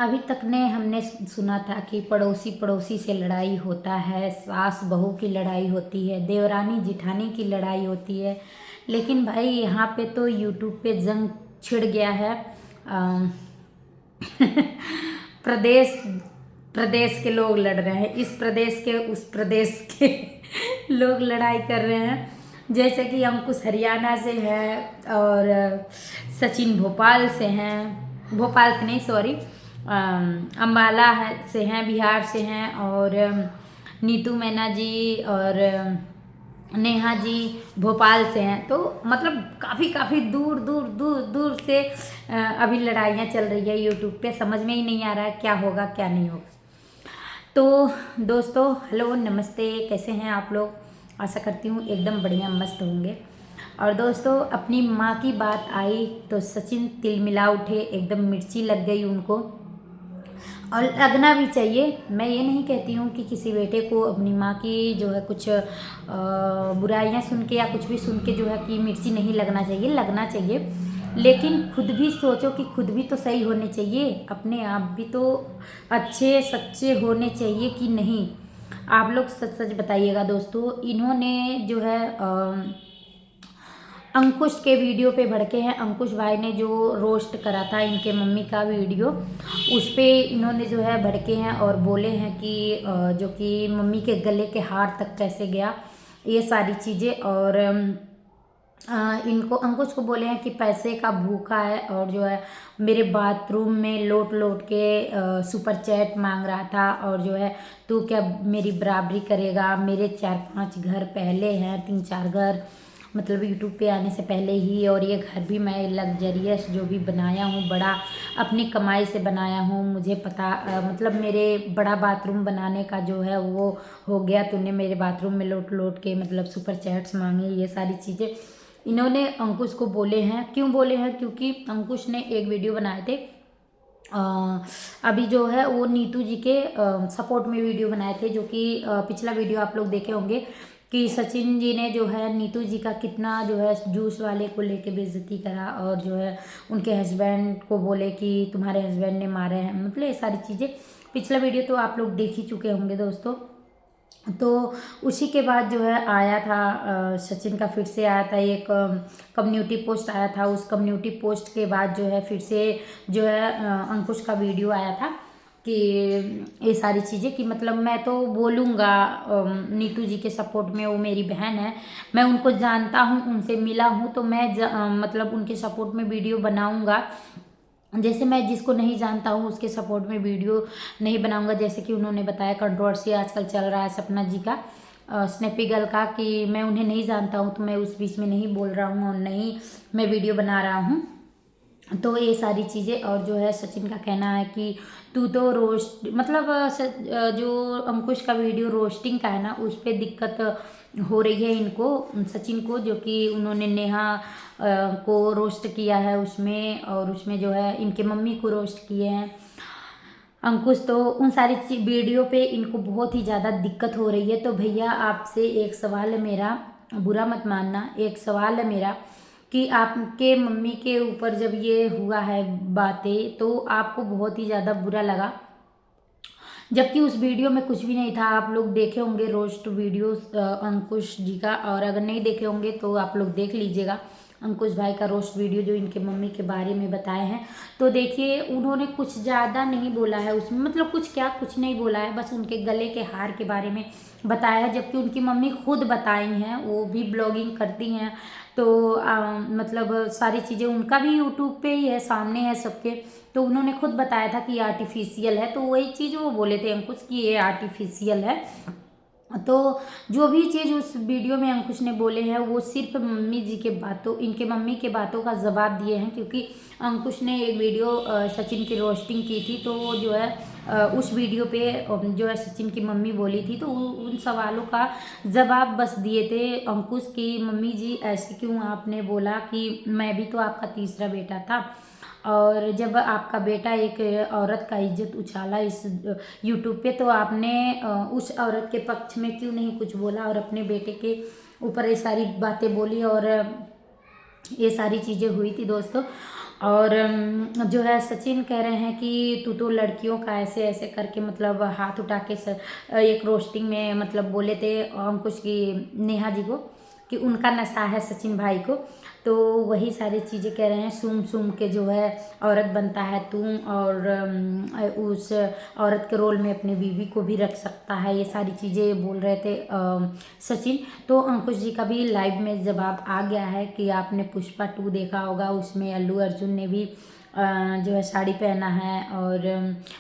अभी तक ने हमने सुना था कि पड़ोसी पड़ोसी से लड़ाई होता है, सास बहू की लड़ाई होती है, देवरानी जिठानी की लड़ाई होती है। लेकिन भाई यहाँ पे तो यूट्यूब पे जंग छिड़ गया है। अम, प्रदेश प्रदेश के लोग लड़ रहे हैं, इस प्रदेश के उस प्रदेश के लोग लड़ाई कर रहे हैं। जैसे कि अंकुश हरियाणा से है और सचिन भोपाल से हैं, भोपाल से नहीं सॉरी, अम्बाला से हैं, बिहार से हैं, और नीतू मैना जी और नेहा जी भोपाल से हैं। तो मतलब काफ़ी काफ़ी दूर दूर दूर दूर से अभी लड़ाइयाँ चल रही है यूट्यूब पे। समझ में ही नहीं आ रहा है क्या होगा क्या नहीं होगा। तो दोस्तों हेलो नमस्ते, कैसे हैं आप लोग? आशा करती हूँ एकदम बढ़िया मस्त होंगे। और दोस्तों अपनी माँ की बात आई तो सचिन तिलमिला उठे, एकदम मिर्ची लग गई उनको, और लगना भी चाहिए। मैं ये नहीं कहती हूँ कि किसी बेटे को अपनी माँ की जो है कुछ बुराइयाँ सुन के या कुछ भी सुन के जो है कि मिर्ची नहीं लगना चाहिए, लगना चाहिए। लेकिन खुद भी सोचो कि खुद भी तो सही होने चाहिए, अपने आप भी तो अच्छे सच्चे होने चाहिए कि नहीं। आप लोग सच सच बताइएगा दोस्तों। इन्होंने जो है अंकुश के वीडियो पे भड़के हैं। अंकुश भाई ने जो रोस्ट करा था इनके मम्मी का वीडियो, उस पे इन्होंने जो है भड़के हैं और बोले हैं कि जो कि मम्मी के गले के हार तक कैसे गया, ये सारी चीज़ें। और इनको अंकुश को बोले हैं कि पैसे का भूखा है, और जो है मेरे बाथरूम में लोट लोट के सुपर चैट मांग रहा था, और जो है तू क्या मेरी बराबरी करेगा, मेरे 4-5 घर पहले हैं, 3-4 घर मतलब यूट्यूब पे आने से पहले ही, और ये घर भी मैं लग्जरियस जो भी बनाया हूँ बड़ा अपनी कमाई से बनाया हूँ। मुझे पता मतलब मेरे बड़ा बाथरूम बनाने का जो है वो हो गया, तूने मेरे बाथरूम में लोट लोट के मतलब सुपर चैट्स मांगे, ये सारी चीज़ें इन्होंने अंकुश को बोले हैं। क्यों बोले हैं? क्योंकि अंकुश ने एक वीडियो बनाए थे अभी जो है वो नीतू जी के सपोर्ट में वीडियो बनाए थे, जो कि पिछला वीडियो आप लोग देखे होंगे कि सचिन जी ने जो है नीतू जी का कितना जो है जूस वाले को लेके बेइज्जती करा, और जो है उनके हस्बैंड को बोले कि तुम्हारे हस्बैंड ने मारे हैं, मतलब ये सारी चीज़ें। पिछला वीडियो तो आप लोग देख ही चुके होंगे दोस्तों। तो उसी के बाद जो है आया था सचिन का फिर से आया था एक कम्युनिटी पोस्ट आया था। उस कम्युनिटी पोस्ट के बाद जो है फिर से जो है अंकुश का वीडियो आया था कि ये सारी चीज़ें कि मतलब मैं तो बोलूँगा नीतू जी के सपोर्ट में, वो मेरी बहन है, मैं उनको जानता हूँ, उनसे मिला हूँ, तो मैं मतलब उनके सपोर्ट में वीडियो बनाऊँगा। जैसे मैं जिसको नहीं जानता हूँ उसके सपोर्ट में वीडियो नहीं बनाऊंगा। जैसे कि उन्होंने बताया कंट्रोवर्सी आजकल चल रहा है सपना जी का, स्नैपी गर्ल का, कि मैं उन्हें नहीं जानता हूँ तो मैं उस बीच में नहीं बोल रहा हूँ और नहीं मैं वीडियो बना रहा हूँ। तो ये सारी चीज़ें। और जो है सचिन का कहना है कि तू तो रोस्ट मतलब जो अंकुश का वीडियो रोस्टिंग का है ना, उस पर दिक्कत हो रही है इनको, सचिन को, जो कि उन्होंने नेहा को रोस्ट किया है उसमें, और उसमें जो है इनके मम्मी को रोस्ट किए हैं अंकुश। तो उन सारी वीडियो पे इनको बहुत ही ज़्यादा दिक्कत हो रही है। तो भैया आपसे एक सवाल है मेरा, बुरा मत मानना, एक सवाल है मेरा कि आपके मम्मी के ऊपर जब ये हुआ है बातें तो आपको बहुत ही ज़्यादा बुरा लगा, जबकि उस वीडियो में कुछ भी नहीं था। आप लोग देखे होंगे रोस्ट वीडियो अंकुश जी का, और अगर नहीं देखे होंगे तो आप लोग देख लीजिएगा अंकुश भाई का रोस्ट वीडियो जो इनके मम्मी के बारे में बताए हैं। तो देखिए उन्होंने कुछ ज़्यादा नहीं बोला है उसमें, मतलब कुछ क्या, कुछ नहीं बोला है, बस उनके गले के हार के बारे में बताया है। जबकि उनकी मम्मी खुद बताई हैं, वो भी ब्लॉगिंग करती हैं, तो मतलब सारी चीज़ें उनका भी यूट्यूब पे ही है, सामने है सबके। तो उन्होंने खुद बताया था कि आर्टिफिशियल है, तो वही चीज़ वो बोले थे अंकुश कि ये आर्टिफिशियल है। तो जो भी चीज़ उस वीडियो में अंकुश ने बोले हैं वो सिर्फ मम्मी जी के बातों, इनके मम्मी के बातों का जवाब दिए हैं। क्योंकि अंकुश ने एक वीडियो सचिन की रोस्टिंग की थी, तो वो जो है उस वीडियो पे जो है सचिन की मम्मी बोली थी, तो उन सवालों का जवाब बस दिए थे अंकुश की, मम्मी जी ऐसे क्यों आपने बोला कि मैं भी तो आपका तीसरा बेटा था, और जब आपका बेटा एक औरत का इज्जत उछाला इस यूट्यूब पे, तो आपने उस औरत के पक्ष में क्यों नहीं कुछ बोला, और अपने बेटे के ऊपर ये सारी बातें बोली, और ये सारी चीज़ें हुई थी दोस्तों। और जो है सचिन कह रहे हैं कि तू तो लड़कियों का ऐसे ऐसे करके मतलब हाथ उठा के एक रोस्टिंग में मतलब बोले थे अंकुश की नेहा जी को कि उनका नशा है सचिन भाई को। तो वही सारी चीज़ें कह रहे हैं, सूम सूम के जो है औरत बनता है तू, और उस औरत के रोल में अपनी बीवी को भी रख सकता है, ये सारी चीज़ें बोल रहे थे सचिन। तो अंकुश जी का भी लाइव में जवाब आ गया है कि आपने पुष्पा 2 देखा होगा, उसमें अल्लू अर्जुन ने भी जो है साड़ी पहना है, और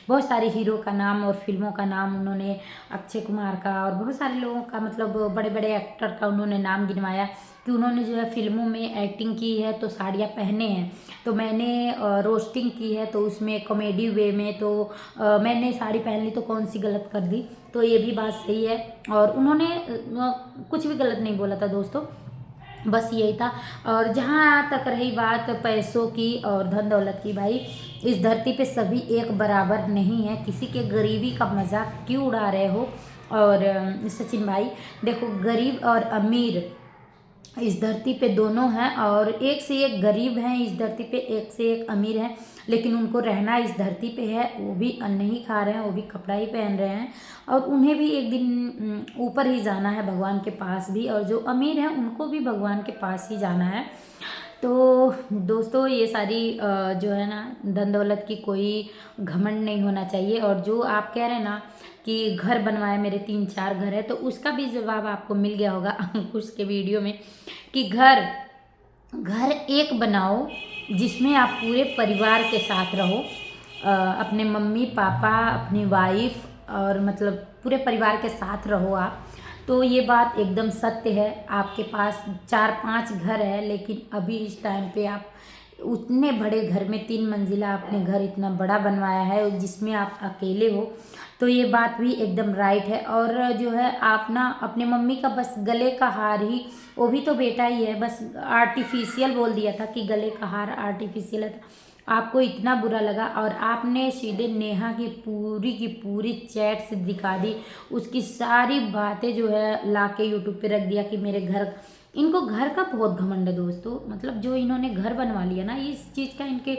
बहुत सारे हीरो का नाम और फिल्मों का नाम उन्होंने, अक्षय कुमार का और बहुत सारे लोगों का मतलब बड़े बड़े एक्टर का उन्होंने नाम गिनवाया कि उन्होंने जो है फिल्मों में एक्टिंग की है तो साड़ियाँ पहने हैं। तो मैंने रोस्टिंग की है तो उसमें कॉमेडी वे में, तो मैंने साड़ी पहन ली तो कौन सी गलत कर दी। तो ये भी बात सही है, और उन्होंने कुछ भी गलत नहीं बोला था दोस्तों, बस यही था। और जहाँ तक रही बात पैसों की और धन दौलत की, भाई इस धरती पे सभी एक बराबर नहीं है, किसी के गरीबी का मजाक क्यों उड़ा रहे हो। और सचिन भाई देखो, गरीब और अमीर इस धरती पे दोनों हैं, और एक से एक गरीब हैं इस धरती पे, एक से एक अमीर हैं, लेकिन उनको रहना इस धरती पे है, वो भी अन्न ही खा रहे हैं, वो भी कपड़ा ही पहन रहे हैं, और उन्हें भी एक दिन ऊपर ही जाना है भगवान के पास भी, और जो अमीर हैं उनको भी भगवान के पास ही जाना है। तो दोस्तों ये सारी जो है ना धन दौलत की कोई घमंड नहीं होना चाहिए। और जो आप कह रहे हैं ना कि घर बनवाए, मेरे 3-4 घर है, तो उसका भी जवाब आपको मिल गया होगा अंकुश के वीडियो में कि घर घर एक बनाओ जिसमें आप पूरे परिवार के साथ रहो, अपने मम्मी पापा, अपनी वाइफ, और मतलब पूरे परिवार के साथ रहो आप। तो ये बात एकदम सत्य है। आपके पास 4-5 घर है, लेकिन अभी इस टाइम पे आप उतने बड़े घर में 3 मंजिला आपने घर इतना बड़ा बनवाया है जिसमें आप अकेले हो, तो ये बात भी एकदम राइट है। और जो है आप ना अपने मम्मी का बस गले का हार ही, वो भी तो बेटा ही है, बस आर्टिफिशियल बोल दिया था कि गले का हार आर्टिफिशियल है, आपको इतना बुरा लगा, और आपने सीधे नेहा की पूरी चैट से दिखा दी, उसकी सारी बातें जो है लाके यूट्यूब पे रख दिया कि मेरे घर, इनको घर का बहुत घमंड है दोस्तों, मतलब जो इन्होंने घर बनवा लिया ना, इस चीज़ का इनके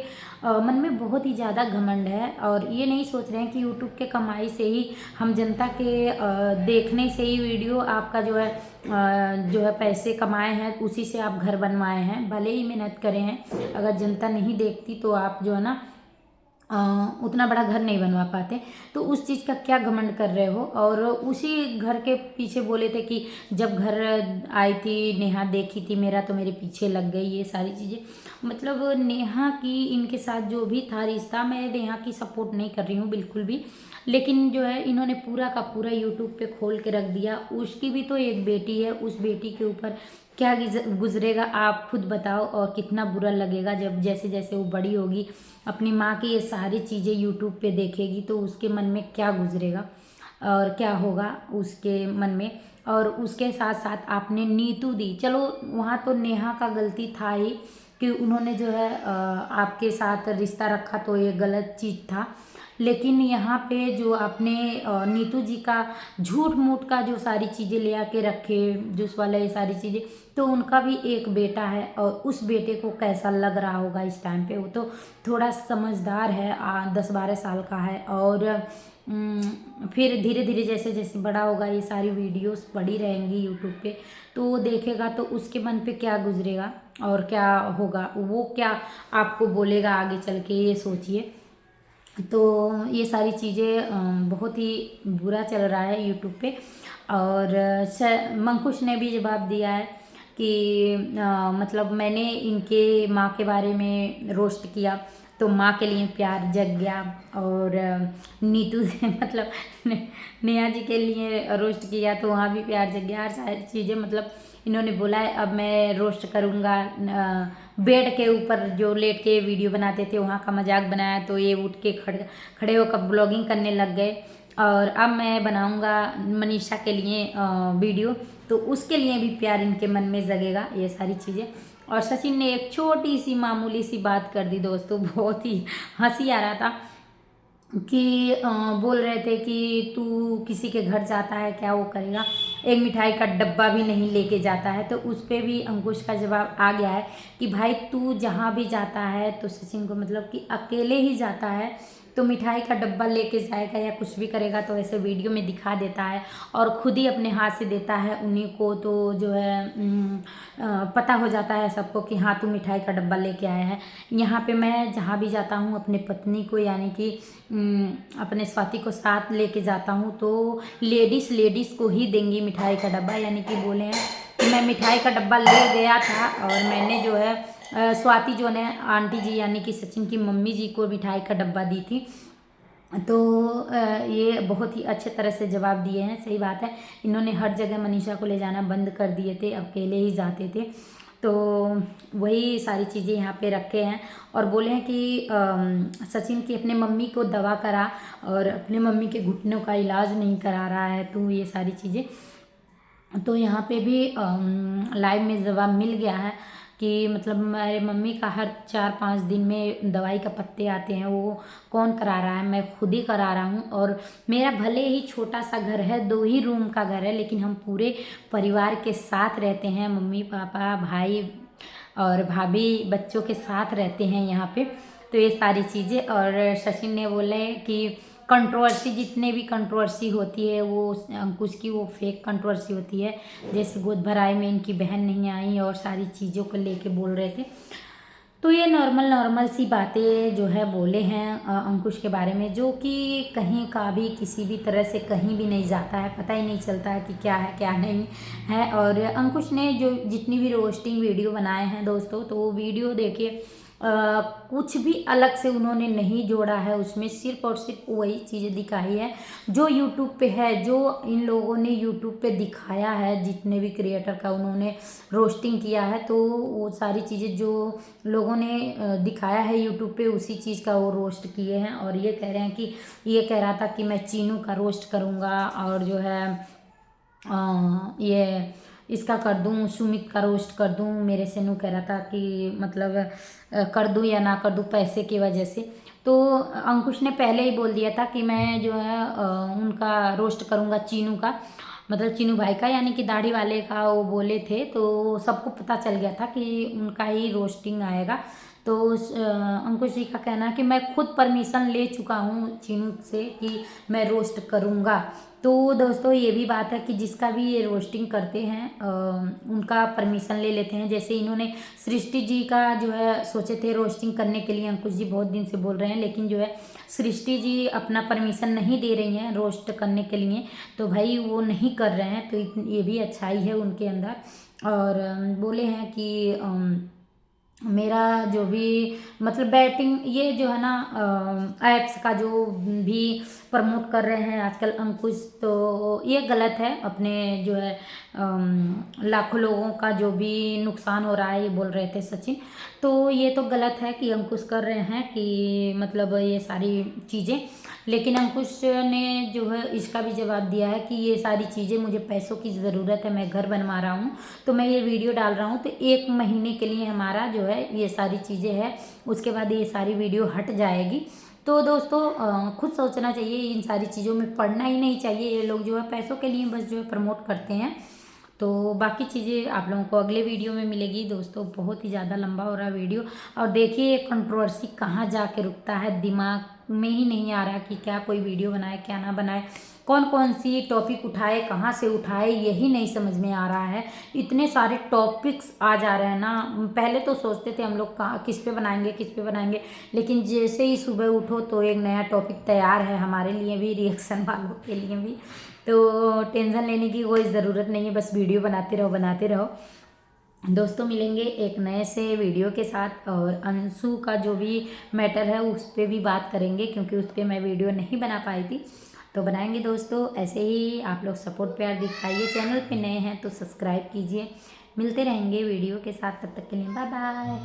मन में बहुत ही ज़्यादा घमंड है, और ये नहीं सोच रहे हैं कि यूट्यूब के कमाई से ही, हम जनता के देखने से ही वीडियो आपका जो है पैसे कमाए हैं, उसी से आप घर बनवाए हैं, भले ही मेहनत करे हैं, अगर जनता नहीं देखती तो आप जो है ना उतना बड़ा घर नहीं बनवा पाते। तो उस चीज़ का क्या घमंड कर रहे हो। और उसी घर के पीछे बोले थे कि जब घर आई थी नेहा, देखी थी मेरा तो मेरे पीछे लग गई, ये सारी चीज़ें, मतलब नेहा की इनके साथ जो भी था रिश्ता, मैं नेहा की सपोर्ट नहीं कर रही हूँ बिल्कुल भी, लेकिन जो है इन्होंने पूरा का पूरा यूट्यूब पे खोल के रख दिया। उसकी भी तो एक बेटी है, उस बेटी के ऊपर क्या गुजरेगा आप खुद बताओ, और कितना बुरा लगेगा जब जैसे जैसे वो बड़ी होगी, अपनी माँ की ये सारी चीज़ें यूट्यूब पे देखेगी, तो उसके मन में क्या गुजरेगा और क्या होगा उसके मन में। और उसके साथ साथ आपने नीतू दी, चलो वहाँ तो नेहा का गलती था ही कि उन्होंने जो है आपके साथ रिश्ता रखा, तो ये गलत चीज़ था, लेकिन यहाँ पे जो आपने नीतू जी का झूठ मूठ का जो सारी चीज़ें ले आके रखे, जूस वाला ये सारी चीज़ें, तो उनका भी एक बेटा है, और उस बेटे को कैसा लग रहा होगा इस टाइम पे, वो तो थोड़ा समझदार है, 10-12 साल का है, और फिर धीरे धीरे जैसे जैसे बड़ा होगा, ये सारी वीडियोस पड़ी रहेंगी यूट्यूब पे, तो वो देखेगा तो उसके मन पे क्या गुजरेगा और क्या होगा, वो क्या आपको बोलेगा आगे चल के, ये सोचिए। तो ये सारी चीज़ें बहुत ही बुरा चल रहा है यूट्यूब पे। और मंकुश ने भी जवाब दिया है कि मतलब मैंने इनके माँ के बारे में रोस्ट किया तो माँ के लिए प्यार जग गया, और नीतू से मतलब नेहा जी के लिए रोस्ट किया तो वहाँ भी प्यार जग गया, हर सारी चीज़ें मतलब इन्होंने बोला है। अब मैं रोस्ट करूँगा, बेड के ऊपर जो लेट के वीडियो बनाते थे वहाँ का मजाक बनाया तो ये उठ के खड़े होकर ब्लॉगिंग करने लग गए, और अब मैं बनाऊँगा मनीषा के लिए वीडियो, तो उसके लिए भी प्यार इनके मन में जगेगा, ये सारी चीज़ें। और सचिन ने एक छोटी सी मामूली सी बात कर दी दोस्तों, बहुत ही हंसी आ रहा था कि बोल रहे थे कि तू किसी के घर जाता है क्या वो करेगा। एक मिठाई का डब्बा भी नहीं लेके जाता है। तो उस पे भी अंकुश का जवाब आ गया है कि भाई तू जहाँ भी जाता है तो सचिन को मतलब कि अकेले ही जाता है, तो मिठाई का डब्बा लेके जाएगा या कुछ भी करेगा तो ऐसे वीडियो में दिखा देता है और खुद ही अपने हाथ से देता है उन्हीं को। तो जो है पता हो जाता है सबको कि हाँ तू मिठाई का डब्बा लेके आया है। यहाँ पे मैं जहाँ भी जाता हूँ अपने पत्नी को यानी कि अपने स्वाति को साथ लेके जाता हूँ तो लेडीज़ को ही देंगी मिठाई का डब्बा, यानी कि बोले हैं कि मैं मिठाई का डब्बा ले गया था और मैंने जो है स्वाति जो ने आंटी जी यानी कि सचिन की मम्मी जी को मिठाई का डब्बा दी थी। तो ये बहुत ही अच्छे तरह से जवाब दिए हैं। सही बात है, इन्होंने हर जगह मनीषा को ले जाना बंद कर दिए थे, अकेले ही जाते थे। तो वही सारी चीज़ें यहाँ पे रखे हैं और बोले हैं कि सचिन की अपने मम्मी को दवा करा और अपने मम्मी के घुटनों का इलाज नहीं करा रहा है। तो ये सारी चीज़ें तो यहाँ पे भी लाइव में जवाब मिल गया है कि मतलब मेरे मम्मी का हर 4-5 दिन में दवाई का पत्ते आते हैं, वो कौन करा रहा है, मैं खुद ही करा रहा हूँ। और मेरा भले ही छोटा सा घर है, 2 ही रूम का घर है, लेकिन हम पूरे परिवार के साथ रहते हैं, मम्मी पापा भाई और भाभी बच्चों के साथ रहते हैं यहाँ पे। तो ये सारी चीज़ें और सचिन ने बोले कि कंट्रोवर्सी जितने भी कंट्रोवर्सी होती है वो अंकुश की वो फेक कंट्रोवर्सी होती है, जैसे गोद भराई में इनकी बहन नहीं आई और सारी चीज़ों को लेके बोल रहे थे। तो ये नॉर्मल सी बातें जो है बोले हैं अंकुश के बारे में, जो कि कहीं का भी किसी भी तरह से कहीं भी नहीं जाता है, पता ही नहीं चलता है कि क्या है क्या नहीं है। और अंकुश ने जो जितनी भी रोस्टिंग वीडियो बनाए हैं दोस्तों, तो वो वीडियो देखिए कुछ भी अलग से उन्होंने नहीं जोड़ा है, उसमें सिर्फ और सिर्फ वही चीज़ें दिखाई है जो यूट्यूब पे है, जो इन लोगों ने यूट्यूब पे दिखाया है, जितने भी क्रिएटर का उन्होंने रोस्टिंग किया है। तो वो सारी चीज़ें जो लोगों ने दिखाया है यूट्यूब पे उसी चीज़ का वो रोस्ट किए हैं। और ये कह रहे हैं कि ये कह रहा था कि मैं चीनू का रोस्ट करूँगा और जो है ये इसका कर दूँ, सुमित का रोस्ट कर दूँ। मेरे से नू कह रहा था कि मतलब कर दूँ या ना कर दूँ पैसे की वजह से। तो अंकुश ने पहले ही बोल दिया था कि मैं जो है उनका रोस्ट करूँगा, चीनू का, मतलब चीनू भाई का, यानी कि दाढ़ी वाले का वो बोले थे। तो सबको पता चल गया था कि उनका ही रोस्टिंग आएगा। तो अंकुश जी का कहना है कि मैं खुद परमिशन ले चुका हूँ चीनू से कि मैं रोस्ट करूँगा। तो दोस्तों ये भी बात है कि जिसका भी ये रोस्टिंग करते हैं उनका परमिशन ले लेते हैं। जैसे इन्होंने सृष्टि जी का जो है सोचे थे रोस्टिंग करने के लिए, अंकुश जी बहुत दिन से बोल रहे हैं, लेकिन जो है सृष्टि जी अपना परमिशन नहीं दे रही हैं रोस्ट करने के लिए, तो भाई वो नहीं कर रहे हैं। तो ये भी अच्छाई है उनके अंदर। और बोले हैं कि मेरा जो भी मतलब बैटिंग ये जो है ना ऐप्स का जो भी प्रमोट कर रहे हैं आजकल अंकुश, तो ये गलत है। अपने जो है लाखों लोगों का जो भी नुकसान हो रहा है, ये बोल रहे थे सचिन, तो ये तो गलत है कि अंकुश कर रहे हैं कि मतलब ये सारी चीज़ें। लेकिन अंकुश ने जो है इसका भी जवाब दिया है कि ये सारी चीज़ें मुझे पैसों की ज़रूरत है, मैं घर बनवा रहा हूँ तो मैं ये वीडियो डाल रहा हूँ, तो 1 महीने के लिए हमारा जो है ये सारी चीज़ें हैं, उसके बाद ये सारी वीडियो हट जाएगी। तो दोस्तों खुद सोचना चाहिए, इन सारी चीज़ों में पड़ना ही नहीं चाहिए। ये लोग जो है पैसों के लिए बस जो है प्रमोट करते हैं। तो बाकी चीज़ें आप लोगों को अगले वीडियो में मिलेगी दोस्तों। बहुत ही ज़्यादा लंबा हो रहा है वीडियो, और देखिए ये कंट्रोवर्सी कहाँ जाके रुकता है, दिमाग में ही नहीं आ रहा कि क्या कोई वीडियो बनाए क्या ना बनाए, कौन कौन सी टॉपिक उठाए, कहाँ से उठाए, यही नहीं समझ में आ रहा है। इतने सारे टॉपिक्स आ जा रहे हैं ना। पहले तो सोचते थे हम लोग कहाँ किस पे बनाएंगे, लेकिन जैसे ही सुबह उठो तो एक नया टॉपिक तैयार है हमारे लिए भी, रिएक्शन वालों के लिए भी। तो टेंशन लेने की कोई ज़रूरत नहीं है, बस वीडियो बनाते रहो। दोस्तों मिलेंगे एक नए से वीडियो के साथ, और अंशु का जो भी मैटर है उस पर भी बात करेंगे, क्योंकि उस पर मैं वीडियो नहीं बना पाई थी, तो बनाएंगे दोस्तों। ऐसे ही आप लोग सपोर्ट प्यार दिखाइए, चैनल पे नए हैं तो सब्सक्राइब कीजिए। मिलते रहेंगे वीडियो के साथ, तब तक के लिए बाय बाय।